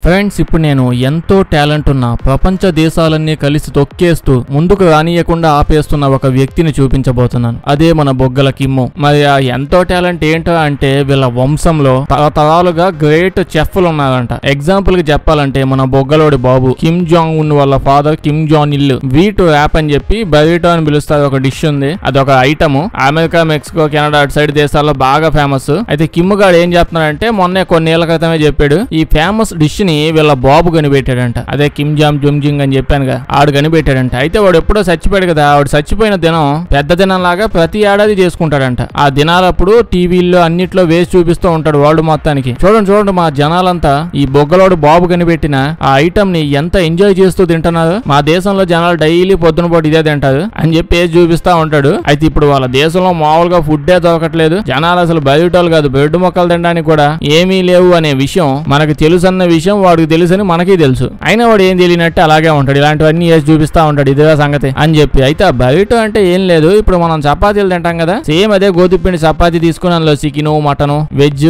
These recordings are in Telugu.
ఫ్రెండ్స్, ఇప్పుడు నేను ఎంతో టాలెంట్ ఉన్న ప్రపంచ దేశాలన్నీ కలిసి తొక్కేస్తూ ముందుకు రానియకుండా ఆపేస్తున్న ఒక వ్యక్తిని చూపించబోతున్నాను. అదే మన బొగ్గల కిమ్ము. మరి ఆ ఎంతో టాలెంట్ ఏంటో అంటే వీళ్ళ వంశంలో తరతరాలుగా గ్రేట్ చెఫ్లు ఉన్నారంట. ఎగ్జాంపుల్ కి చెప్పాలంటే మన బొగ్గలోడి బాబు కిమ్ జాంగ్ ఉన్ వాళ్ళ ఫాదర్ కిమ్ జాన్ ఇల్ వీట్ ర్యాప్ అని చెప్పి బరిటో అని పిలుస్తారు. ఒక డిష్ ఉంది, అదొక ఐటమ్. అమెరికా, మెక్సికో, కెనడా అటు సైడ్ దేశాల్లో బాగా ఫేమస్. అయితే కిమ్ గాడు ఏం చెప్తున్నాడంటే మొన్నే కొన్నేళ్ల క్రితమే చెప్పాడు, ఈ ఫేమస్ డిష్ ని వీళ్ళ బాబు కనిపెట్టాడంట. అదే కిమ్ జామ్ జుమ్జింగ్ అని చెప్పానుగా, ఆడు కనిపెట్టాడంట. అయితే వాడు ఎప్పుడో చచ్చిపోయాడు కదా, ఆవిడ చచ్చిపోయిన దినం పెద్ద దినం లాగా ప్రతి ఏడాది చేసుకుంటాడంట. ఆ దినాలప్పుడు టీవీల్లో అన్నిట్లో వేసి చూపిస్తూ ఉంటాడు వరల్డ్ మొత్తానికి. చూడండి మా జనాలంతా ఈ బొగ్గలోడు బాబు కనిపెట్టిన ఆ ఐటమ్ ని ఎంత ఎంజాయ్ చేస్తూ తింటున్నారు. మా దేశంలో జనాలు డైలీ పొద్దున పూట ఇదే తింటారు అని చెప్పి వేసి చూపిస్తా ఉంటాడు. అయితే ఇప్పుడు వాళ్ళ దేశంలో మామూలుగా ఫుడ్డే దొరకట్లేదు. జనాలు అసలు బయటోళ్ళు కాదు, బెడ్ మొక్కలు తినడానికి కూడా ఏమీ లేవు అనే విషయం మనకు తెలుసు అన్న విషయం వాడికి తెలుసని మనకి తెలుసు. అయినా వాడు ఏం తెలియనట్టు అలాగే ఉంటాడు, ఇలాంటివన్నీ వేసి చూపిస్తా ఉంటాడు, ఇదే సంగతి అని చెప్పి. అయితే ఆ బయట అంటే ఏం లేదు, ఇప్పుడు మనం చపాతీలు తింటాం కదా, సేమ్ అదే గోధుమ పిండి చపాతీ తీసుకుని అందులో చికెను, మటను, వెజ్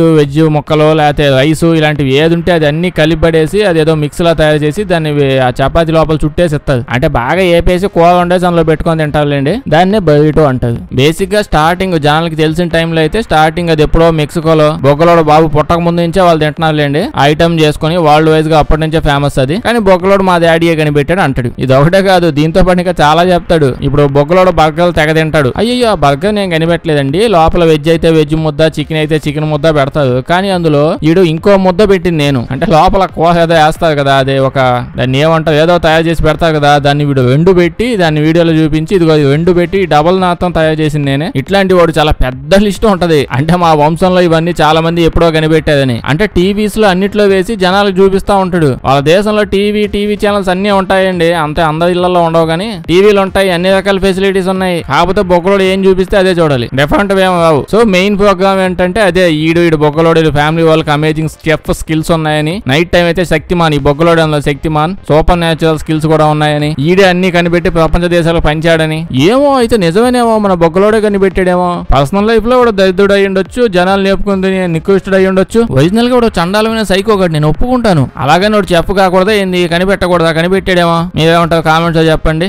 ముక్కలు, లేకపోతే రైస్ ఇలాంటివి ఏది ఉంటే అది అన్ని కలిపడేసి అదేదో మిక్స్ లా తయారు చేసి దాన్ని ఆ చపాతీ లోపల చుట్టేసి ఇస్తుంది. అంటే బాగా ఏపేసి కూర వండేసి అందులో పెట్టుకొని తింటారులేండి, దాన్నే బర్రిటో అంటారు. బేసిక్ గా స్టార్టింగ్ జనాలకి తెలిసిన టైంలో అయితే స్టార్టింగ్ అది ఎప్పుడో మెక్సికోలో బొగ్గలోడు బాబు పుట్టక ముందు నుంచే వాళ్ళు తింటున్నారులేండి. ఐటమ్ చేసుకుని వరల్డ్ వైజ్ గా అప్పటి నుంచే ఫేమస్ అది. కానీ బొగ్గలోడు మా డాడీయే కనిపెట్టాడు అంటాడు. ఇది ఒకటే కాదు, దీంతో పాటు ఇంకా చాలా చెప్తాడు. ఇప్పుడు బొగ్గలోడు బర్గర్లు తెగ తింటాడు. అయ్యో ఆ బర్గర్ నేను కనిపెట్టలేదండి, లోపల వెజ్ అయితే వెజ్ ముద్ద, చికెన్ అయితే చికెన్ ముద్ద పెడతాడు, కానీ అందులో ఈడు ఇంకో ముద్ద పెట్టింది నేను. అంటే లోపల కోస ఏదో వేస్తారు కదా, అదే ఒక దాన్ని ఏమంటారు ఏదో తయారు చేసి పెడతారు కదా, దాన్ని వీడు రెండు పెట్టి దాన్ని వీడియోలో చూపించి ఇదిగో రెండు పెట్టి డబుల్ నాతో తయారు చేసింది నేనే. ఇట్లాంటి వాడు చాలా పెద్ద లిస్ట్ ఉంటది. అంటే మా వంశంలో ఇవన్నీ చాలా మంది ఎప్పుడో కనిపెట్టేదని. అంటే టీవీస్ లో అన్నిట్లో వేసి జనాలకు చూపిస్తా ఉంటాడు. వాళ్ళ దేశంలో టీవీ ఛానల్స్ అన్ని ఉంటాయండి, అంతే అందరి ఇళ్లలో ఉండవు కానీ టీవీలు ఉంటాయి, అన్ని రకాల ఫెసిలిటీస్ ఉన్నాయి. కాకపోతే బొగ్గలోడు ఏం చూపిస్తే అదే చూడాలి, డిఫరెంట్ ఏమో రావు. సో మెయిన్ ప్రోగ్రామ్ ఏంటంటే అదే ఈడు బొగ్గలోడు ఫ్యామిలీ వాళ్ళకి అమేజింగ్ చెఫ్ స్కిల్స్ ఉన్నాయని. నైట్ టైం అయితే శక్తిమాన్, ఈ బొగ్గలోడు అందులో శక్తిమాన్ సూపర్ న్యాచురల్ స్కిల్స్ కూడా ఉన్నాయని, ఈడే అన్ని కనిపెట్టి ప్రపంచ దేశాలకు పంచాడని. ఏమో అయితే నిజమేనేమో, మన బొగ్గలోడే కనిపెట్టాడేమో. పర్సనల్ లైఫ్ లో కూడా దరిద్రుడు అయి ఉండొచ్చు, జనాలు నేర్పుకుంది నికృష్టుడు అయి ఉండొచ్చు. ఒరిజినల్ గా కూడా చండాలమైన సైకోగాడు, నేను ఒప్పుకుంటాను. అలాగని వాడు చెప్పు కాకూడదా ఏంది, కనిపెట్టకూడదా? కనిపెట్టాడేమో. మీరేమంటారు కామెంట్స్ లో చెప్పండి.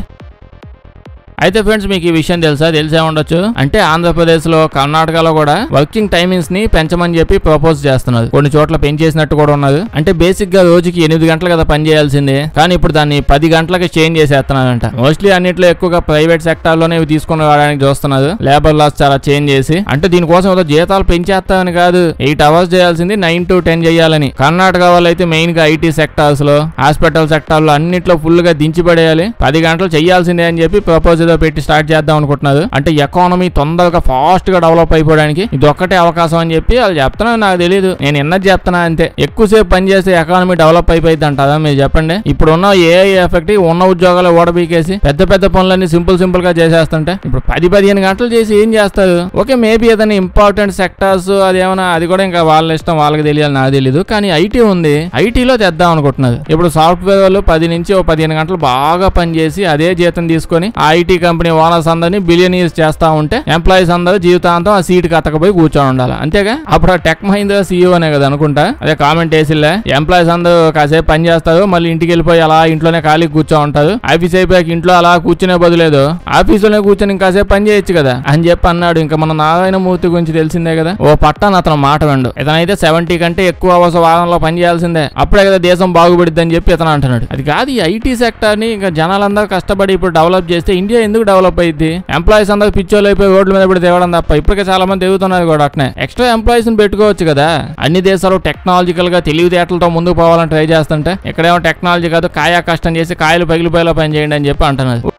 అయితే ఫ్రెండ్స్, మీకు ఈ విషయం తెలిసే ఉండొచ్చు. అంటే ఆంధ్రప్రదేశ్ లో, కర్ణాటకలో కూడా వర్కింగ్ టైమింగ్స్ ని పెంచమని చెప్పి ప్రపోజ్ చేస్తున్నారు. కొన్ని చోట్ల పెంచేసినట్టు కూడా ఉన్నది. అంటే బేసిక్ గా రోజుకి 8 గంటలు కదా పని చేయాల్సిందే, కానీ ఇప్పుడు దాన్ని 10 గంటలకి చేంజ్ చేసేస్తున్నారంట. మోస్ట్లీ అన్నిట్లో ఎక్కువగా ప్రైవేట్ సెక్టార్ లోనే తీసుకుని రావడానికి చూస్తున్నారు, లేబర్ లాస్ చాలా చేంజ్ చేసి. అంటే దీనికోసం ఏదో జీతాలు పెంచేస్తామని కాదు, 8 అవర్స్ చేయాల్సింది 9 to 10 చేయాలని. కర్ణాటక వాళ్ళు అయితే మెయిన్ గా ఐటీ సెక్టార్స్ లో, హాస్పిటల్ సెక్టార్ లో అన్నిట్లో ఫుల్ గా దించిపడేయాలి, 10 గంటలు చేయాల్సిందే అని చెప్పి ప్రపోజ్ పెట్టి స్టార్ట్ చేద్దాం అనుకుంటున్నారు. అంటే ఎకానమీ తొందరగా ఫాస్ట్ గా డెవలప్ అయిపోవడానికి ఇది ఒక్కటే అవకాశం అని చెప్పి వాళ్ళు చెప్తున్నా. నాకు తెలియదు, నేను ఎన్నది చెప్తున్నా అంతే. ఎక్కువసేపు పని చేస్తే ఎకానమీ డెవలప్ అయిపోయింది అంటారా మీరు చెప్పండి. ఇప్పుడు ఉన్న ఏఐ ఎఫెక్ట్ ఉన్న ఉద్యోగాలు ఓడబీకేసి పెద్ద పనులన్నీ సింపుల్ గా చేసేస్తుంటే ఇప్పుడు 10-15 గంటలు చేసి ఏం చేస్తారు? ఓకే, మేబీ ఏదైనా ఇంపార్టెంట్ సెక్టార్స్ అదేమన్నా, అది కూడా ఇంకా వాళ్ళ ఇష్టం, వాళ్ళకి తెలియాలి, నాకు తెలియదు. కానీ ఐటీ ఉంది, ఐటీలో తెద్దాం అనుకుంటున్నారు. ఇప్పుడు సాఫ్ట్వేర్ వాళ్ళు 10 నుంచి 15 గంటలు బాగా పనిచేసి అదే జీతం తీసుకొని ఆ ఐటీ కంపెనీ ఓనర్స్ అందరినీ బిలియనీర్స్ చేస్తా ఉంటే ఎంప్లాయీస్ అందరూ జీవితాంతం ఆ సీట్ కట్టకపోయి కూర్చొని ఉండాలి, అంతేగా. అప్పుడు టెక్ మహీంద్రా CEO అనే కదా అనుకుంటా, అదే కామెంట్ వేసిలే. ఎంప్లాయీస్ అందరూ కాసేపు పని చేస్తారు, మళ్ళీ ఇంటికి వెళ్ళిపోయి అలా ఇంట్లోనే ఖాళీ కూర్చో ఉంటారు. ఆఫీస్ అయిపోయాక ఇంట్లో అలా కూర్చునే బదులేదు ఆఫీసులోనే కూర్చొని ఇంకాసేపు పని చేయొచ్చు కదా అని చెప్పి అన్నాడు. ఇంకా మన నారాయణమూర్తి గురించి తెలిసిందే కదా, ఓ పట్టాను అతను మాట వెండు. ఇతనైతే 70 కంటే ఎక్కువ అవర్స్ వారంలో పని చేయాల్సిందే, అప్పుడే కదా దేశం బాగుపడిద్ది అని చెప్పి ఇతను అంటున్నాడు. అది కాదు, ఈ ఐటీ సెక్టర్ ని ఇంకా జనాలందరూ కష్టపడి ఇప్పుడు డెవలప్ చేస్తే ఇండియా ఎందుకు డెవలప్ అయింది? ఎంప్లాయీస్ అందరూ పిచ్చోళ్ళు అయిపోయి రోడ్ల మీద పడి తేవడం తప్ప. ఇప్పటికే చాలా మంది తిరుగుతున్నారు కూడా అట్నే. ఎక్స్ట్రా ఎంప్లాయీస్ ని పెట్టుకోవచ్చు కదా. అన్ని దేశాలు టెక్నాలజికల్ గా తెలివితేటలతో ముందుకు పోవాలని ట్రై చేస్తుంటే ఇక్కడేమో టెక్నాలజీ కాదు, కాయా కష్టం చేసి కాయలు పగిలిపోయేలా పని చేయండి అని చెప్పి అంటున్నారు.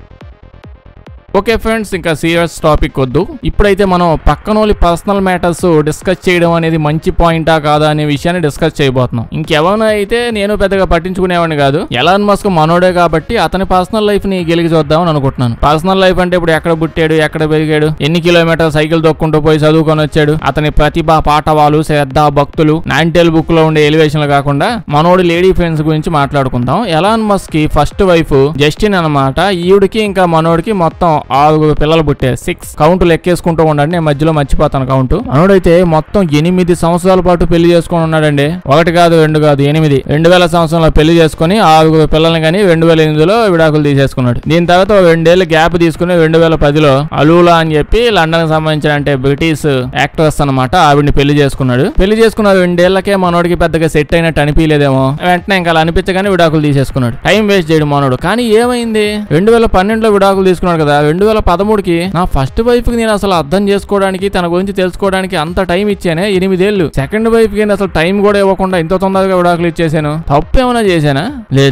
ఓకే ఫ్రెండ్స్, ఇంకా సీరియస్ టాపిక్ వద్దు. ఇప్పుడైతే మనం పక్కనోళ్ళ పర్సనల్ మ్యాటర్స్ డిస్కస్ చేయడం అనేది మంచి పాయింటా కాదా అనే విషయాన్ని డిస్కస్ చేయబోతున్నాం. ఇంకెవరైనా అయితే నేను పెద్దగా పట్టించుకునేవాడిని కాదు. ఎలాన్ మస్క్ మనోడే కాబట్టి అతని పర్సనల్ లైఫ్ ని గెలిగి చూద్దామని అనుకుంటున్నాను. పర్సనల్ లైఫ్ అంటే ఇప్పుడు ఎక్కడ పుట్టాడు, ఎక్కడ పెరిగాడు, ఎన్ని కిలోమీటర్ సైకిల్ దొక్కుంటూ పోయి చదువుకొని వచ్చాడు, అతని ప్రతిభ, పాఠవాలు, శ్రద్ధ, భక్తులు, నాంటెల్ బుక్ లో ఉండే ఎలివేషన్లు కాకుండా మనోడి లేడీ ఫ్రెండ్స్ గురించి మాట్లాడుకుందాం. ఎలాన్ మస్క్ కి ఫస్ట్ వైఫ్ జస్టిన్ అనమాట. ఈవిడికి ఇంకా మనోడికి మొత్తం 6 పిల్లలు పుట్టారు. 6 కౌంట్ లెక్కేసుకుంటూ ఉండండి, నేను మధ్యలో మర్చిపోతాను కౌంట్. మనోడైతే మొత్తం 8 సంవత్సరాల పాటు పెళ్లి చేసుకుని ఉన్నాడండి. 1 కాదు 2 కాదు 8. 2000 సంవత్సరంలో పెళ్లి చేసుకుని 6 పిల్లల్ని కానీ 2008లో విడాకులు తీసేసుకున్నాడు. దీని తర్వాత 2 ఏళ్ళు గ్యాప్ తీసుకుని 2010లో అలూలా అని చెప్పి లండన్ కి సంబంధించిన అంటే బ్రిటిష్ యాక్ట్రెస్ అన్నమాట, ఆవిడ్ని పెళ్లి చేసుకున్నాడు. పెళ్లి చేసుకున్న 2 ఏళ్లకే మనోడికి పెద్దగా సెట్ అయినట్టు అనిపించలేదేమో, వెంటనే ఇంకా అలా అనిపించగానే విడాకులు తీసేసుకున్నాడు. టైం వేస్ట్ చేయడం మనోడు. కానీ ఏమైంది, 2012లో విడాకులు తీసుకున్నాడు కదా, 2013కి నా ఫస్ట్ వైఫ్ కి నేను అసలు అర్థం చేసుకోవడానికి తన గురించి తెలుసుకోవడానికి అంత టైం ఇచ్చానే 8 ఏళ్ళు. సెకండ్ వైఫ్ కి అసలు టైం కూడా ఇవ్వకుండా ఇంత తొందరగా విడాకులు ఇచ్చేసాను, తప్పు ఏమైనా చేశానా?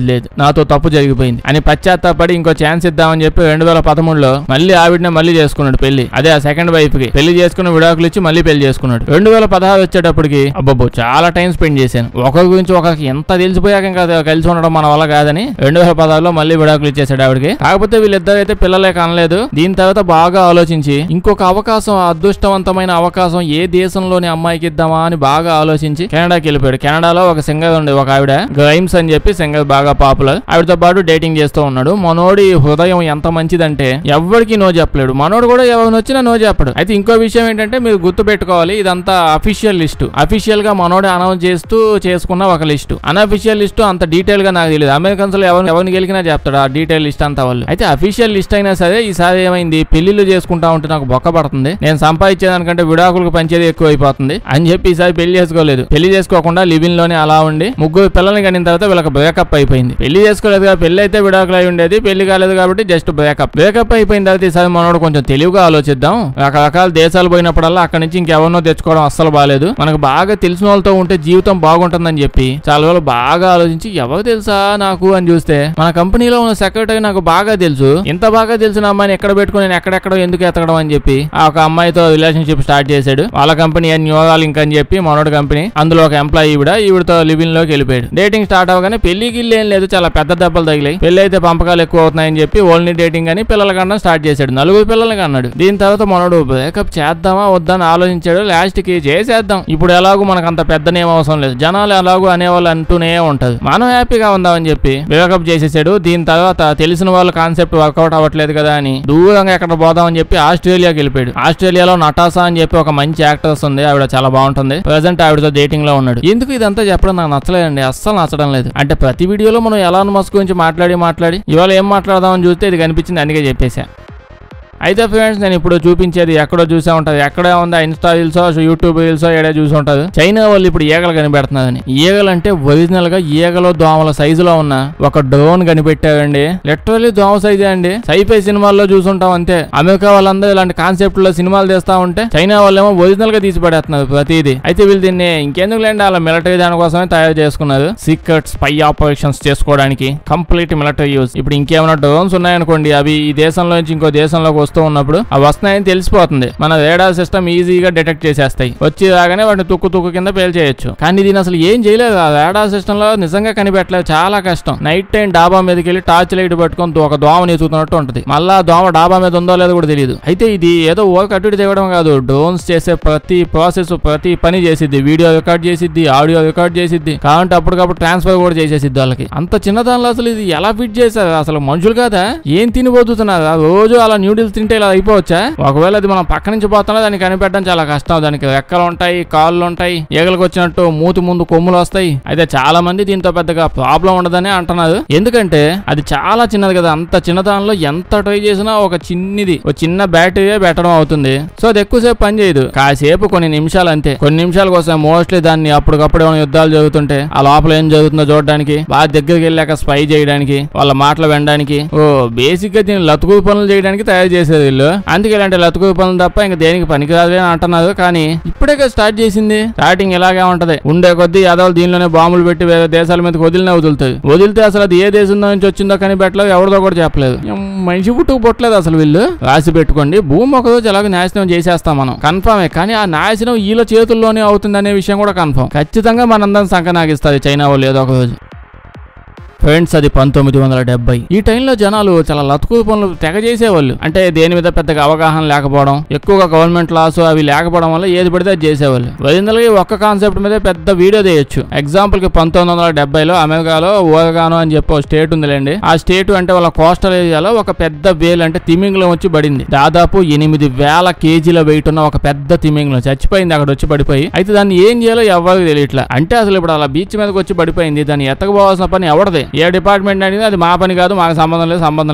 లేదు నాతో తప్పు జరిగిపోయింది అని పశ్చాత్తాపడి ఇంకో ఛాన్స్ ఇద్దామని చెప్పి 2013లో మళ్ళీ ఆవిడనే మళ్ళీ చేసుకున్నాడు పెళ్లి. అదే ఆ సెకండ్ వైఫ్ కి పెళ్లి చేసుకుని విడాకులు ఇచ్చి మళ్ళీ పెళ్లి చేసుకున్నాడు. 2016 వచ్చేటప్పటికి అబ్బబ్బో చాలా టైం స్పెండ్ చేశాను, ఒకరి గురించి ఒకరికి ఎంత తెలిసిపోయాక ఇంకా కలిసి ఉండడం మన వల్ల కాదని 2016లో మళ్ళీ విడాకులు ఇచ్చేసాడు ఆవిడకి. కాకపోతే వీళ్ళిద్దరు అయితే పిల్లలే కనలేదు. దీని తర్వాత బాగా ఆలోచించి ఇంకొక అవకాశం, అదృష్టవంతమైన అవకాశం ఏ దేశంలోని అమ్మాయికి ఇద్దామా అని బాగా ఆలోచించి కెనడాకి వెళ్ళిపోయాడు. కెనడాలో ఒక సింగర్ ఉండే ఒక ఆవిడ, గ్రైమ్స్ అని చెప్పి సింగర్, బాగా పాపులర్. ఆవిడతో పాటు డేటింగ్ చేస్తూ ఉన్నాడు. మనోడి హృదయం ఎంత మంచిదంటే ఎవ్వరికి నో చెప్పలేడు. మనోడు కూడా ఎవరిని వచ్చినా నో చెప్పడు. అయితే ఇంకో విషయం ఏంటంటే మీరు గుర్తు పెట్టుకోవాలి, ఇదంతా అఫీషియల్ లిస్టు. అఫీషియల్ గా మనోడే అనౌన్స్ చేస్తూ చేసుకున్న ఒక లిస్టు. అన్అఫీషియల్ లిస్టు అంత డీటెయిల్ గా నాకు తెలియదు. అమెరికన్స్ లో ఎవరిని గెలికినా చెప్తాడు ఆ డీటెయిల్ లిస్ట్ అంతా వాళ్ళు. అయితే అఫీషియల్ లిస్ట్ అయినా సరే ఈసారి ఏమైంది, పెళ్లిళ్ళు చేసుకుంటా ఉంటే నాకు బొక్క పడుతుంది, నేను సంపాదించేదానికంటే విడాకులకు పంచేది ఎక్కువ అయిపోతుంది అని చెప్పి ఈసారి పెళ్లి చేసుకోలేదు. పెళ్లి చేసుకోకుండా లివిన్ లోనే అలా ఉండి 3 పిల్లల్ని కనిన తర్వాత వీళ్ళకి బ్రేకప్ అయిపోయింది. పెళ్లి చేసుకోలేదు కదా, పెళ్లి అయితే విడాకులు అయి ఉండేది, పెళ్లి కాలేదు కాబట్టి జస్ట్ బ్రేకప్ అయిపోయిన తర్వాత ఈసారి మనోడు కొంచెం తెలివిగా ఆలోచిద్దాం. రకరకాల దేశాలు పోయినప్పుడల్లా అక్కడి నుంచి ఇంకెవరినో తెచ్చుకోవడం అస్సలు బాలేదు, మనకు బాగా తెలిసిన వాళ్ళతో ఉంటే జీవితం బాగుంటుందని చెప్పి చాలా వాళ్ళు బాగా ఆలోచించి ఎవరు తెలుసా నాకు అని చూస్తే మన కంపెనీలో ఉన్న సెక్రటరీ నాకు బాగా తెలుసు, ఇంత బాగా తెలిసిన అమ్మాయిని ఎక్కడ పెట్టుకుని నేను ఎక్కడెక్కడో ఎందుకు ఎతకడం అని చెప్పి ఆ ఒక అమ్మాయితో రిలేషన్షిప్ స్టార్ట్ చేశాడు. వాళ్ళ కంపెనీ న్యూరాల్ ఇంక్ అని చెప్పి మనోడు కంపెనీ, అందులో ఒక ఎంప్లాయీ ఈవిడతో లివిన్ లోకి వెళ్ళిపోయాడు. డేటింగ్ స్టార్ట్ అవగానే పెళ్లి గిల్లి ఏం లేదు, చాలా పెద్ద దెబ్బలు తగిలాయి. పెళ్లి అయితే పంపకాలు ఎక్కువ అవుతున్నాయని చెప్పి ఓన్లీ డేటింగ్ అని పిల్లల కన్నా స్టార్ట్ చేశాడు. 4 పిల్లలకి అన్నాడు. దీని తర్వాత మనోడు బ్రేకప్ చేద్దామా వద్దని ఆలోచించాడు. లాస్ట్ కి చేసేద్దాం, ఇప్పుడు ఎలాగూ మనకు అంత పెద్దనేం అవసరం లేదు, జనాలు ఎలాగూ అనేవాళ్ళు అంటూనే ఉంటది, మనం హ్యాపీగా ఉందామని చెప్పి బ్రేకప్ చేసేసాడు. దీని తర్వాత తెలిసిన వాళ్ళ కాన్సెప్ట్ వర్కౌట్ అవ్వట్లేదు కదా అని దూరంగా ఎక్కడ పోదామని చెప్పి ఆస్ట్రేలియాకి వెళ్ళిపోయాడు. ఆస్ట్రేలియాలో నటాసా అని చెప్పి ఒక మంచి యాక్టర్స్ ఉంది, ఆవిడ చాలా బాగుంటుంది. ప్రెసెంట్ ఆవిడతో డేటింగ్ లో ఉన్నాడు. ఎందుకు ఇదంతా చెప్పడం నాకు నచ్చలేదండి, అస్సలు నచ్చడం లేదు. అంటే ప్రతి వీడియోలో మనం ఎలాన్ మస్క్ గురించి మాట్లాడి ఇవాళ ఏం మాట్లాడదామని చూస్తే ఇది కనిపించింది, అందుకే చెప్పేశా. అయితే ఫ్రెండ్స్ నేను ఇప్పుడు చూపించేది ఎక్కడో చూసే ఉంటది, ఎక్కడే ఉందా ఇన్స్టా రీల్సో యూట్యూబ్ రీల్సో ఏడే చూసి ఉంటది. చైనా వాళ్ళు ఇప్పుడు ఈగలు కనిపెడుతున్నారని. ఈగలు అంటే ఒరిజినల్ గా ఈగలో దోమల సైజులో ఉన్న ఒక డ్రోన్ కనిపెట్టారండి. లిటరల్లీ దోమ సైజే అండి. సైఫై సినిమాల్లో చూసుంటాం అంతే. అమెరికా వాళ్ళందరూ ఇలాంటి కాన్సెప్ట్ లో సినిమాలు తీస్తా ఉంటే చైనా వాళ్ళేమో ఒరిజినల్ గా తీసి పడేస్తున్నారు ప్రతిదీ. అయితే వీళ్ళు దీన్ని ఇంకెందుకు లేండి, అలా మిలిటరీ దానికోసమే తయారు చేసుకున్నారు, సీక్రెట్ స్పై ఆపరేషన్స్ చేసుకోవడానికి, కంప్లీట్ మిలిటరీ యూజ్. ఇప్పుడు ఇంకేమైనా డ్రోన్స్ ఉన్నాయనుకోండి, అవి ఈ దేశంలో నుంచి ఇంకో దేశంలోకి వస్తూ ఉన్నప్పుడు అవి వస్తున్నాయని తెలిసిపోతుంది, మన రేడార్ సిస్టమ్ ఈజీగా డిటెక్ట్ చేసేస్తాయి. వచ్చి రాగానే వాటిని తుక్కు కింద పేల్ చేయొచ్చు. కానీ దీని అసలు ఏం చేయలేదు, ఆ రేడార్ సిస్టమ్ లో నిజంగా కనిపెట్టలేదు, చాలా కష్టం. నైట్ టైం డాబా మీదకి వెళ్ళి టార్చ్ లైట్ పట్టుకొని ఒక దోమ నీచుతున్నట్టు ఉంటది, మళ్ళా దోమ డాబా మీద ఉందో లేదో కూడా తెలియదు. అయితే ఇది ఏదో వర్క్ అటు తేవడం కాదు, డ్రోన్స్ చేసే ప్రతి ప్రాసెస్ ప్రతి పని చేసిద్ది, వీడియో రికార్డ్ చేసిద్ది, ఆడియో రికార్డ్ చేసిద్ది, కాబట్టి అప్పటికప్పుడు ట్రాన్స్ఫర్ కూడా చేసేసిద్ది వాళ్ళకి. అంత చిన్నదానిలో అసలు ఇది ఎలా ఫిట్ చేశారు, అసలు మనుషులు కాదా, ఏం తినిపోతున్నారు, రోజు అలా న్యూడిల్స్ తింటే ఇలా అయిపోవచ్చా? ఒకవేళ అది మనం పక్క నుంచి పోతున్నా దాన్ని కనిపెట్టడం చాలా కష్టం. దానికి రెక్కలు ఉంటాయి, కాళ్ళు ఉంటాయి, ఈగలకు వచ్చినట్టు మూతి ముందు కొమ్ములు వస్తాయి. అయితే చాలా మంది దీంతో పెద్దగా ప్రాబ్లం ఉండదని అంటున్నారు, ఎందుకంటే అది చాలా చిన్నది కదా. అంత చిన్న దానిలో ఎంత ట్రై చేసినా ఒక చిన్న బ్యాటరీ పెట్టడం అవుతుంది. సో అది ఎక్కువసేపు పని చేయదు, కాసేపు కొన్ని నిమిషాలు అంతే. కొన్ని నిమిషాల కోసం మోస్ట్లీ దాన్ని అప్పటికప్పుడు ఏమైనా యుద్ధాలు జరుగుతుంటే ఆ లోపల ఏం జరుగుతుందో చూడడానికి, బాగా దగ్గరికి వెళ్ళాక స్పై చేయడానికి, వాళ్ళ మాటలు వినడానికి, బేసిక్ గా దీన్ని లతుకు పనులు చేయడానికి తయారు చేసేది వీళ్ళు. అందుకే ఇలాంటి లతుకు పనులు తప్ప ఇంకా దేనికి పనికిరాదు అని అంటున్నారు. కానీ ఇప్పుడే స్టార్ట్ చేసింది, స్టార్టింగ్ ఇలాగే ఉంటది. ఉండే కొద్దీ యాదవులు దీనిలోనే బాంబులు పెట్టి వేరే దేశాల మీదకి వదిలితే అసలు అది ఏ దేశం నుంచి వచ్చిందో కనిపెట్టలేదు, ఎవరిదో కూడా చెప్పలేదు. మనిషి పుట్టుకు పుట్టలేదు అసలు. వీళ్ళు రాసి పెట్టుకోండి, భూమి ఒక రోజు ఎలాగో నాశనం చేసేస్తాం మనం, కన్ఫర్మే. కానీ ఆ నాశనం వీళ్ళ చేతుల్లోనే అవుతుంది అనే విషయం కూడా కన్ఫర్మ్. ఖచ్చితంగా మనందరం సంకనాగిస్తుంది చైనా వాళ్ళు ఏదో ఒక రోజు. ఫ్రెండ్స్ అది 1970. ఈ టైంలో జనాలు చాలా లతుకు పనులు తెగ చేసేవాళ్ళు. అంటే దేని మీద పెద్దగా అవగాహన లేకపోవడం, ఎక్కువగా గవర్నమెంట్ లాస్ అవి లేకపోవడం వల్ల ఏది పడితే అది చేసేవాళ్ళు. ఒరిజినల్గా ఒక్క కాన్సెప్ట్ మీద పెద్ద వీడియో చేయొచ్చు. ఎగ్జాంపుల్ కి 1970లో అమెరికాలో ఓరగానో అని చెప్పి ఒక స్టేట్ ఉందిలేండి. ఆ స్టేట్ అంటే వాళ్ళ కోస్టల్ ఏరియాలో ఒక పెద్ద వేల్ అంటే తిమింగలం వచ్చి పడింది. దాదాపు 8,000 కేజీల వెయిట్ ఉన్న ఒక పెద్ద తిమింగలం చచ్చిపోయింది అక్కడ వచ్చి పడిపోయి. అయితే దాన్ని ఏం చేయాలో ఎవరికి తెలియట్లా. అంటే అసలు ఇప్పుడు అలా బీచ్ మీదకి వచ్చి పడిపోయింది, దాన్ని ఎత్తకపోవాల్సిన పని ఎవరిది? ఏ డిపార్ట్మెంట్ అనేది అది మా పని కాదు, మాకు సంబంధం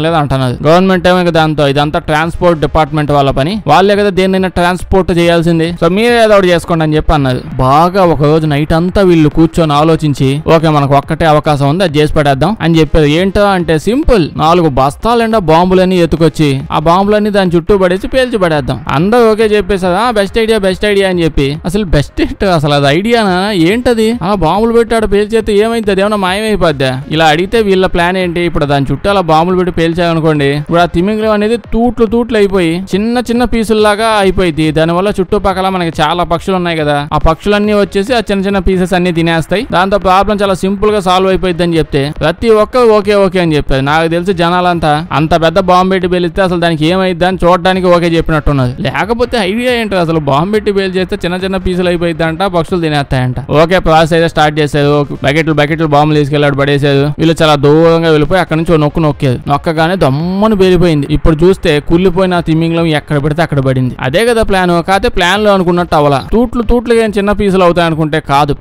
లేదు అంటున్నది. గవర్నమెంట్ ఏమో దాంతో ఇదంతా ట్రాన్స్పోర్ట్ డిపార్ట్మెంట్ వాళ్ళ పని, వాళ్ళే కదా దేన్నైనా ట్రాన్స్పోర్ట్ చేయాల్సింది. సో మీరే ఏదో ఒకటి చేసుకోండి అని చెప్పి అన్నది. బాగా ఒక రోజు నైట్ అంతా వీళ్ళు కూర్చొని ఆలోచించి ఓకే మనకు ఒక్కటే అవకాశం ఉంది, అది చేసి పడేద్దాం అని చెప్పారు. ఏంటో అంటే సింపుల్, 4 బస్తాలెండా బాంబులన్నీ ఎత్తుకొచ్చి ఆ బాంబులన్నీ దాని చుట్టూ పడేసి పేల్చి పడేద్దాం. అందరూ ఓకే చెప్పేసారు, బెస్ట్ ఐడియా అని చెప్పి. అసలు బెస్ట్ అసలు అది ఐడియానా ఏంటది? అలా బాంబులు పెట్టాడు పేల్చేస్తే ఏమైంది? అది ఏమన్నా మాయమైపోద్దా? ఇలా అడిగితే వీళ్ళ ప్లాన్ ఏంటి, ఇప్పుడు దాని చుట్టూ అలా బాంబులు పెట్టి పేల్చాయనుకోండి, ఇప్పుడు ఆ తిమింగలం అనేది తూట్లు అయిపోయి చిన్న పీసుల్లాగా అయిపోయింది. దానివల్ల చుట్టుపక్కల మనకి చాలా పక్షులు ఉన్నాయి కదా, ఆ పక్షులన్నీ వచ్చేసి ఆ చిన్న పీసెస్ అన్ని తినేస్తాయి. దాంతో ప్రాబ్లం చాలా సింపుల్ గా సాల్వ్ అయిపోయింది అని చెప్తే ప్రతి ఒక్కరు ఓకే అని చెప్పారు. నాకు తెలిసి జనాలంతా అంత పెద్ద బాంబు పెట్టి పేలిస్తే అసలు దానికి ఏమైంది అని చూడడానికి ఓకే చెప్పినట్టున్నది. లేకపోతే ఐడియా ఏంటో, అసలు బాంబు పెట్టి పేలి చేస్తే చిన్న పీసులు అయిపోయిందంట, పక్షులు తినేస్తాయంట. ఓకే ప్రాసెస్ అయితే స్టార్ట్ చేశారు. బకెట్లు బాంబులు తీసుకెళ్ళాడు, పడేసారు. వీళ్ళు చాలా దూరంగా వెళ్ళిపోయి అక్కడ నుంచి నొక్కేది. నొక్కగానే దమ్మని పేలిపోయింది. ఇప్పుడు చూస్తే కుళ్ళిపోయిన తిమింగలం ఎక్కడ పెడితే అక్కడ పడింది. అదే కదా ప్లాన్. కాకపోతే ప్లాన్ లో అనుకున్నట్టు అవలా. తూట్లు చిన్న పీసులు అవుతాయి అనుకుంటే కాదు,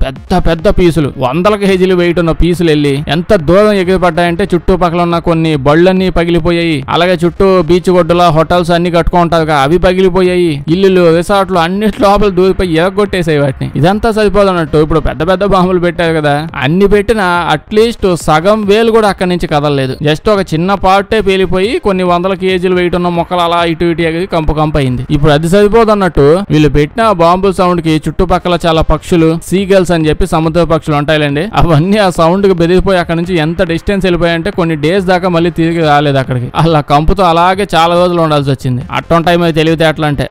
పెద్ద పీసులు 100 కేజీలు వెయిట్ ఉన్న పీసులు వెళ్ళి ఎంత దూరం ఎగిరిపడ్డాయంటే చుట్టుపక్కల ఉన్న కొన్ని బళ్ళన్నీ పగిలిపోయాయి. అలాగే చుట్టూ బీచ్ ఒడ్డుల హోటల్స్ అన్ని కట్టుకుంటారు, అవి పగిలిపోయాయి. ఇల్లులు రిసార్ట్లు అన్నిటి లోపల దూరిపోయి ఎరగొట్టేసాయి వాటిని. ఇదంతా సరిపోదన్నట్టు ఇప్పుడు పెద్ద బాంబులు పెట్టారు కదా, అన్ని పెట్టినా అట్లీస్ట్ సగం వేలు కూడా అక్కడి నుంచి కదలలేదు. జస్ట్ ఒక చిన్న పార్టే పేలిపోయి కొన్ని 100 కేజీలు వెయిట్ ఉన్న మొక్కలు అలా ఇటు ఎగిరి కంపు అయింది. ఇప్పుడు అది సరిపోదన్నట్టు వీళ్ళు పెట్టిన బాంబు సౌండ్ కి చుట్టుపక్కల చాలా పక్షులు, సీగల్స్ అని చెప్పి సముద్ర పక్షులు ఉంటాయిలేండి, అవన్నీ ఆ సౌండ్ కి బెదిరిపోయి అక్కడ నుంచి ఎంత డిస్టెన్స్ వెళ్ళిపోయాయంటే కొన్ని డేస్ దాకా మళ్ళీ తిరిగి రాలేదు అక్కడికి. అలా కంపుతో అలాగే చాలా రోజులు ఉండాల్సి వచ్చింది. అట్టొంటాయి తెలివితేటలు అంటే.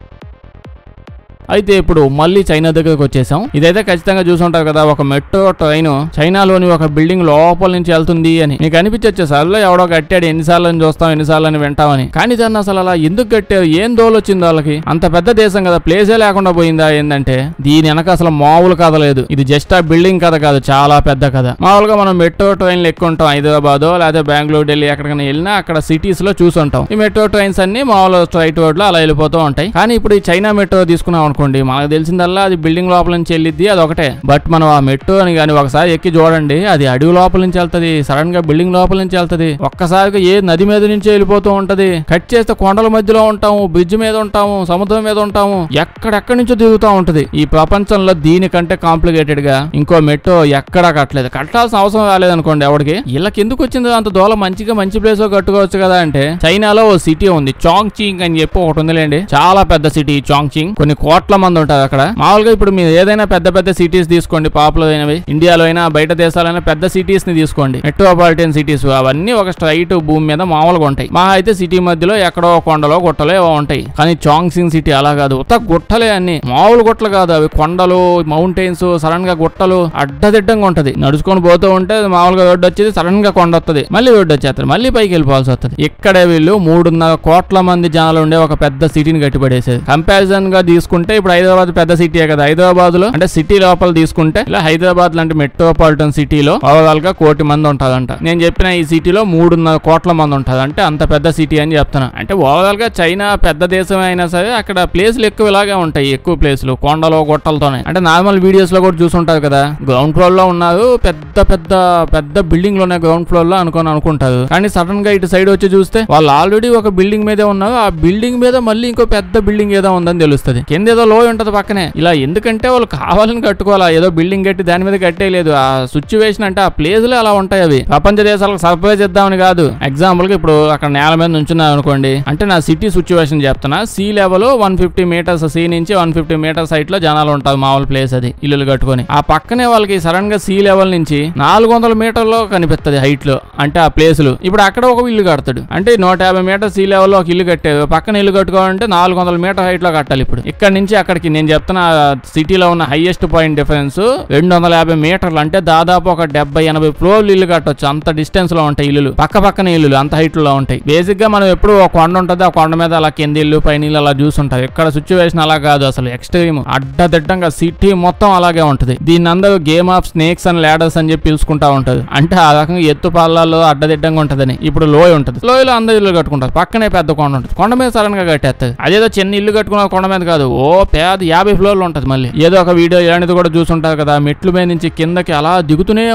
అయితే ఇప్పుడు మళ్ళీ చైనా దగ్గరకు వచ్చేసాం. ఇదైతే ఖచ్చితంగా చూసుంటారు కదా, ఒక మెట్రో ట్రైన్ చైనాలోని ఒక బిల్డింగ్ లోపల నుంచి వెళ్తుంది అని మీకు అనిపించచ్చు. అసలు ఎవడో కట్టాడు, ఎన్నిసార్లు చూస్తాం ఎన్నిసార్లు అని వింటామని. కానీ దాన్ని అసలు అలా ఎందుకు కట్టారు, ఏం దోలొచ్చింది వాళ్ళకి? అంత పెద్ద దేశం కదా, ప్లేసే లేకుండా పోయిందా ఏంటంటే దీని వెనక అసలు మామూలు కథ లేదు. ఇది జస్ట్ ఆ బిల్డింగ్ కథ కాదు, చాలా పెద్ద కథ. మామూలుగా మనం మెట్రో ట్రైన్లు ఎక్కుంటాం, హైదరాబాద్ లేదా బెంగళూరు, ఢిల్లీ ఎక్కడికైనా వెళ్ళినా అక్కడ సిటీస్ లో చూసుంటాం. ఈ మెట్రో ట్రైన్స్ అన్ని మామూలు స్ట్రైట్ రోడ్ లో అలా వెళ్ళిపోతూ ఉంటాయి. కానీ ఇప్పుడు ఈ చైనా మెట్రో తీసుకున్నాం అనుకోండి, మనకు తెలిసిందల్లా అది బిల్డింగ్ లోపల నుంచి వెళ్ళిద్ది, అది ఒకటే. బట్ మనం ఆ మెట్రో అని కానీ ఒకసారి ఎక్కి చూడండి, అది అడవి లోపల నుంచి వెళ్తది, సడన్ గా బిల్డింగ్ లోపల నుంచి వెళ్తది. ఒక్కసారిగా ఏ నది మీద నుంచి వెళ్ళిపోతూ ఉంటది. కట్ చేస్తే కొండల మధ్యలో ఉంటాము, బ్రిడ్జ్ మీద ఉంటాము, సముద్రం మీద ఉంటాము, ఎక్కడెక్కడి నుంచో తిరుగుతూ ఉంటది. ఈ ప్రపంచంలో దీనికంటే కాంప్లికేటెడ్ గా ఇంకో మెట్రో ఎక్కడా కట్టలేదు. కట్టాల్సిన అవసరం రాలేదనుకోండి ఎవరికి. వీళ్ళకి ఎందుకు వచ్చింది అంత దూరం, మంచి ప్లేస్ లో కట్టుకోవచ్చు కదా అంటే, చైనాలో ఓ సిటీ ఉంది, చాంగ్చింగ్ అని చెప్పి ఒకటి ఉందిలేండి. చాలా పెద్ద సిటీ చాంగ్చింగ్, కొన్ని కోట్ల మంది ఉంటారు అక్కడ. మామూలుగా ఇప్పుడు మీరు ఏదైనా పెద్ద సిటీస్ తీసుకోండి, పాపులర్ అయినవి, ఇండియాలో అయినా బయట దేశాలైనా పెద్ద సిటీస్ ని తీసుకోండి, మెట్రోపాలిటన్ సిటీస్, అవన్నీ ఒక స్ట్రైట్ భూమి మీద మామూలుగా ఉంటాయి. మా అయితే సిటీ మధ్యలో ఎక్కడో కొండలో గుట్టలో ఉంటాయి. కానీ చాంగ్సింగ్ సిటీ అలా కాదు, ఉత్త గుట్టలే అన్ని, మామూలు గుట్టలు కాదు అవి, కొండలు, మౌంటైన్స్, సడన్ గా గుట్టలు అడ్డదిడ్డంగా ఉంటది. నడుచుకొని పోతూ ఉంటే మామూలుగా రోడ్డు వచ్చేది, సడన్ గా కొండ వస్తుంది, మళ్ళీ రోడ్డు వచ్చేస్తారు, మళ్ళీ పైకి వెళ్ళిపోవాల్సి వస్తుంది. ఇక్కడే వీళ్ళు 3.5 కోట్ల మంది జనాలు ఉండే ఒక పెద్ద సిటీని కట్టిపడేసేది. కంపారిజన్ గా తీసుకుంటే ఇప్పుడు హైదరాబాద్ పెద్ద సిటీ కదా, హైదరాబాద్ లో అంటే సిటీ లోపల తీసుకుంటే ఇలా హైదరాబాద్ లాంటి మెట్రోపాలిటన్ సిటీలో ఓవరాల్ గా 1 కోటి మంది ఉంటారంట. నేను చెప్పిన ఈ సిటీలో 3.5 కోట్ల మంది ఉంటారు, అంటే అంత పెద్ద సిటీ అని చెప్తాను. అంటే ఓవరాల్ గా చైనా పెద్ద దేశం అయినా సరే అక్కడ ప్లేసులు ఎక్కువ ఇలాగే ఉంటాయి, ఎక్కువ ప్లేసులు కొండలు గుట్టలతోనే. అంటే నార్మల్ వీడియోస్ లో కూడా చూసుంటారు కదా, గ్రౌండ్ ఫ్లోర్ లో ఉన్నారు, పెద్ద బిల్డింగ్ లోనే గ్రౌండ్ ఫ్లోర్ లో అనుకుంటారు. కానీ సడన్ గా ఇటు సైడ్ వచ్చి చూస్తే వాళ్ళు ఆల్రెడీ ఒక బిల్డింగ్ మీదే ఉన్నారు, ఆ బిల్డింగ్ మీద మళ్ళీ ఇంకో పెద్ద బిల్డింగ్ ఏదో ఉందని తెలుస్తుంది. కింద ఏదో లోయ ఉంటది పక్కనే. ఇలా ఎందుకంటే వాళ్ళు కావాలని కట్టుకోవాలా, ఏదో బిల్డింగ్ కట్టి దాని మీద కట్టేయలేదు. ఆ సిచ్యువేషన్ అంటే ఆ ప్లేస్ లో అలా ఉంటాయి. అవి ప్రపంచ దేశాలకు సర్ప్రైజ్ ఇద్దామని కాదు. ఎగ్జాంపుల్ కి ఇప్పుడు అక్కడ నేల మీద నుంచున్నా అనుకోండి, అంటే నా సిటీ సిచ్యువేషన్ చెప్తున్నా. సీ లెవెల్ 150 మీటర్స్, సీ నుంచి 150 మీటర్స్ హైట్ లో జనాలు ఉంటారు, మామూలు ప్లేస్ అది, ఇల్లులు కట్టుకొని. ఆ పక్కనే వాళ్ళకి సడన్ గా సీ లెవెల్ నుంచి 400 మీటర్లో కనిపిస్తుంది హైట్ లో, అంటే ఆ ప్లేసులు. ఇప్పుడు అక్కడ ఒక ఇల్లు కడతాడు, అంటే 150 మీటర్ సీ లెవెల్ లో ఒక ఇల్లు కట్టారు, పక్కన ఇల్లు కట్టుకోవాలంటే 400 మీటర్ హైట్ లో కట్టాలి. ఇప్పుడు ఇక్కడ నుంచి నుంచి అక్కడికి నేను చెప్తున్న సిటీలో ఉన్న హైయెస్ట్ పాయింట్ డిఫరెన్స్ 250 మీటర్లు. అంటే దాదాపు ఒక 70-80 ఫ్లోర్లు ఇల్లు కట్టొచ్చు. అంత డిస్టెన్స్ లో ఉంటాయి ఇల్లులు, పక్కన ఇల్లులు అంత హైట్ లో ఉంటాయి. బేసిక్ గా మనం ఎప్పుడు ఒక కొండ ఉంటుంది, ఆ కొండ మీద అలా కింద ఇల్లు పైన ఇల్లు అలా చూస్తుంటారు. ఇక్కడ సిచ్యువేషన్ అలా కాదు, అసలు ఎక్స్ట్రీమ్ అడ్డదిడ్డంగా సిటీ మొత్తం అలాగే ఉంటది. దీన్ని అందరూ game of snakes and ladders అని చెప్పి పిలుచుకుంటా ఉంటది. అంటే ఆ రకంగా ఎత్తు పాలలో అడ్డదిడ్డంగా ఉంటదని. ఇప్పుడు లోయ ఉంటది, లోయలో అందరు ఇల్లు కట్టుకుంటారు, పక్కనే పెద్ద కొండ ఉంటుంది, కొండ మీద సడన్ గా కట్టేస్తారు. అదేదో చిన్న ఇల్లు కట్టుకున్న కొండ మీద కాదు, ఓ పేద 50 ఫ్లోర్లు ఉంటది. మళ్ళీ ఏదో ఒక వీడియో ఇలాంటిది కూడా చూసుంటారు కదా, మెట్లు మీద నుంచి కిందకి అలా దిగుతూనే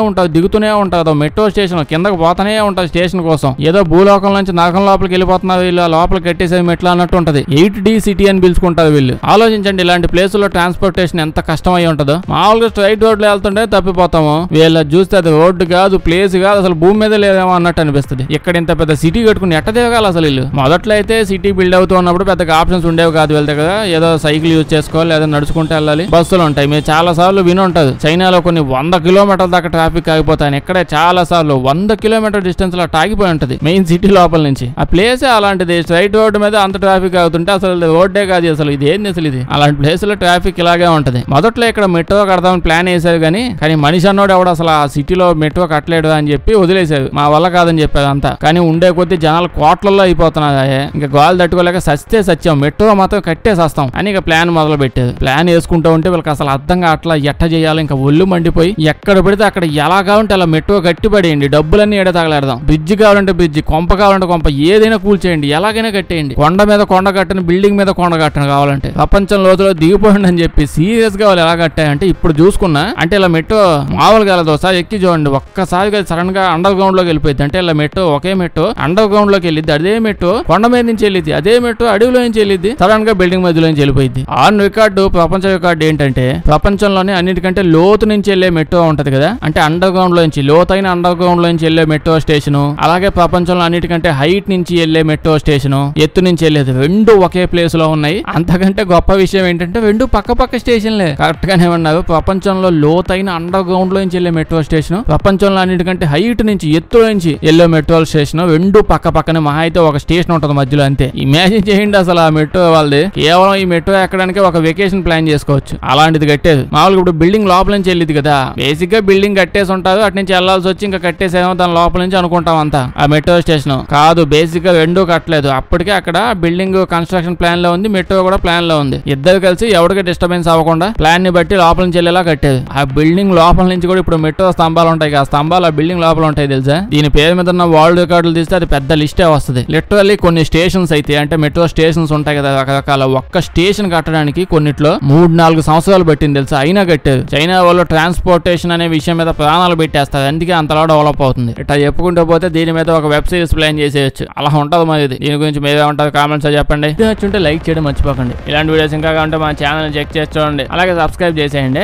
ఉంటారు. మెట్రో స్టేషన్ కిందకి పోతూనే ఉంటారు స్టేషన్ కోసం. ఏదో భూలోకం నుంచి నరకం లోపలికి వెళ్ళిపోతున్నారు వీళ్ళు, లోపలికి కట్టేసే మెట్లు అన్నట్టు ఉంటది. 8D సిటీ అని పిలుచుకుంటారు వీళ్ళు. ఆలోచించండి, ఇలాంటి ప్లేసుల్లో ట్రాన్స్పోర్టేషన్ ఎంత కష్టమై ఉంటుందో. మామూలుగా స్ట్రైట్ రోడ్ లో వెళ్తుంటే తప్పిపోతాము, వీళ్ళ చూస్తే అది రోడ్డు కాదు, ప్లేస్ కాదు, అసలు భూమి మీద లేదేమో అన్నట్టు అనిపిస్తుంది. ఇక్కడ ఇంత పెద్ద సిటీ కట్టుకుని ఎట్ట దిగాలి అసలు వీళ్ళు? మొదట్లో అయితే సిటీ బిల్డ్ అవుతూ ఉన్నప్పుడు పెద్దగా ఆప్షన్స్ ఉండేవి కాదు వీళ్ళ దగ్గర. ఏదో సైకిల్ యూజ్ చేసుకోవాలి, లేదా నడుచుకుంటూ వెళ్ళాలి, బస్సులు ఉంటాయి. మీరు చాలా సార్లు విని ఉంటుంది, చైనాలో కొన్ని 100 కిలోమీటర్ల దాకా ట్రాఫిక్ ఆగిపోతాయి. ఇక్కడే చాలా సార్లు 100 కిలోమీటర్ డిస్టెన్స్ లో ఆగిపోయి ఉంటది మెయిన్ సిటీ లోపల నుంచి. ఆ ప్లేస్ అలాంటిది, స్ట్రైట్ రోడ్డు మీద అంత ట్రాఫిక్ అవుతుంటే అసలు రోడ్డే కాదు అసలు, ఇది ఏంది అసలు ఇది? అలాంటి ప్లేస్ లో ట్రాఫిక్ ఇలాగే ఉంటది. మొదట్లో ఇక్కడ మెట్రో కడదామని ప్లాన్ వేసారు కానీ మనిషి అన్నోడు ఎవడు అసలు ఆ సిటీలో మెట్రో కట్టలేడు అని చెప్పి వదిలేశారు. మా వల్ల కాదని చెప్పారు అంతా. కానీ ఉండే కొద్ది జనాలు కోట్లలో అయిపోతున్నారు. ఇంకా గాలి తట్టుకోలేక సత్యం, మెట్రో మాత్రం కట్టేసేస్తాం అని ఇక ప్లాన్ మొదలు పెట్టారు. ప్లాన్ వేసుకుంటూ ఉంటే వీళ్ళకి అసలు అర్థంగా అట్లా ఎట్ట చేయాలి, ఇంకా ఒళ్ళు మండిపోయి ఎక్కడ పడితే అక్కడ ఎలా కావాలంటే అలా మెట్రో కట్టిపడేయండి, డబ్బులన్నీ ఏడ తగలేడదాం, బ్రిడ్జ్ కావాలంటే బ్రిడ్జ్, కొంప కావాలంటే కొంప, ఏదైనా కూల్చేయండి, ఎలాగైనా కట్టేయండి, కొండ మీద కొండ కట్టని, బిల్డింగ్ మీద కొండ కట్టను కావాలంటే, ప్రపంచం లోతులో దిగిపోండి అని చెప్పి సీరియస్ గా వాళ్ళు ఎలా కట్టాయంటే ఇప్పుడు చూసుకున్నా. అంటే ఇలా మెట్రో మామూలుగా వెళ్ళదు, ఒకసారి ఎక్కి చూడండి, ఒక్కసారిగా సడన్ గా అండర్ గ్రౌండ్ లోకి వెళ్ళిపోయింది. అంటే ఇలా మెట్రో ఒకే మెట్రో అండర్ గ్రౌండ్ లోకి వెళ్ళిద్ది, అదే మెట్రో కొండ మీద నుంచి వెళ్ళిద్ది, అదే మెట్రో అడవిలో నుంచి వెళ్ళిద్ది, సడన్ గా బిల్డింగ్ మధ్యలో నుంచి వెళ్ళిపోయింది. ఆన్ రికార్డు, ప్రపంచ రికార్డు ఏంటంటే ప్రపంచంలోనే అన్నిటికంటే లోతు నుంచి వెళ్లే మెట్రో ఉంటది కదా, అంటే అండర్ గ్రౌండ్ లో నుంచి, లోతైన అండర్ గ్రౌండ్ లో నుంచి వెళ్లే మెట్రో స్టేషన్, అలాగే ప్రపంచంలో అన్నిటికంటే హైట్ నుంచి వెళ్లే మెట్రో స్టేషన్, ఎత్తు నుంచి వెళ్లేది, రెండు ఒకే ప్లేస్ లో ఉన్నాయి. అంతకంటే గొప్ప విషయం ఏంటంటే రెండు పక్క స్టేషన్లే. కరెక్ట్ గానే ఉన్నారు. ప్రపంచంలో లోతైన అండర్ గ్రౌండ్ లో నుంచి వెళ్లే మెట్రో స్టేషన్, ప్రపంచంలో అన్నిటికంటే హైట్ నుంచి, ఎత్తు నుంచి వెళ్లే మెట్రో స్టేషన్, రెండు పక్కనే మహా అయితే ఒక స్టేషన్ ఉంటది మధ్యలో, అంతే. ఇమాజిన్ చేయండి అసలు ఆ మెట్రో వాళ్ళది. కేవలం ఈ మెట్రో ఎక్కడానికి ఒక వెకేషన్ ప్లాన్ చేసుకోవచ్చు, అలాంటిది కట్టేది. మామూలుగా ఇప్పుడు బిల్డింగ్ లోపల నుంచి వెళ్ళింది కదా, బేసిక్ గా బిల్డింగ్ కట్టేసి ఉంటారు, అటు నుంచి వెళ్లాల్సి వచ్చి ఇంకా కట్టేసేమో దాని లోపల నుంచి అనుకుంటాం అంతా. ఆ మెట్రో స్టేషన్ కాదు, బేసిక్ గా రెండు కట్టలేదు. అప్పటికే అక్కడ బిల్డింగ్ కన్స్ట్రక్షన్ ప్లాన్ లో ఉంది, మెట్రో కూడా ప్లాన్ లో ఉంది. ఇద్దరు కలిసి ఎవరికి డిస్టర్బెన్స్ అవ్వకుండా ప్లాన్ ని బట్టి లోపల నుంచి వెళ్ళేలా కట్టేది. ఆ బిల్డింగ్ లోపల నుంచి కూడా ఇప్పుడు మెట్రో స్తంభాలు ఉంటాయి, ఆ స్తంభాలు ఆ బిల్డింగ్ లోపల ఉంటాయి తెలుసా. దీని పేరు మీద ఉన్న వరల్డ్ రికార్డులు తీస్తే అది పెద్ద లిస్టే వస్తుంది. లిటరల్లీ కొన్ని స్టేషన్స్ అయితే, అంటే మెట్రో స్టేషన్స్ ఉంటాయి కదా రకరకాల, ఒక్క స్టేషన్ కట్టడానికి కొన్నిట్లో 3-4 సంవత్సరాలు పట్టింది తెలుసా, అయినా కట్టారు. చైనా వాళ్ళు ట్రాన్స్పోర్టేషన్ అనే విషయం మీద ప్రాణాలు పెట్టేస్తారు, అందుకే అంతలా డెవలప్ అవుతుంది. ఇట్లా చెప్పుకుంటూ పోతే దీని మీద ఒక వెబ్ సిరీస్ ప్లాన్ చేసేయచ్చు, అలా ఉంటది మరి. దీని గురించి మీరేమంటారు కామెంట్స్ చెప్పండి. నచ్చుంటే లైక్ చేయడం మర్చిపోకండి. ఇలాంటి వీడియోస్ ఇంకా కావాలంటే మా ఛానల్ చెక్ చేసి చూడండి, అలాగే సబ్స్క్రైబ్ చేసేయండి.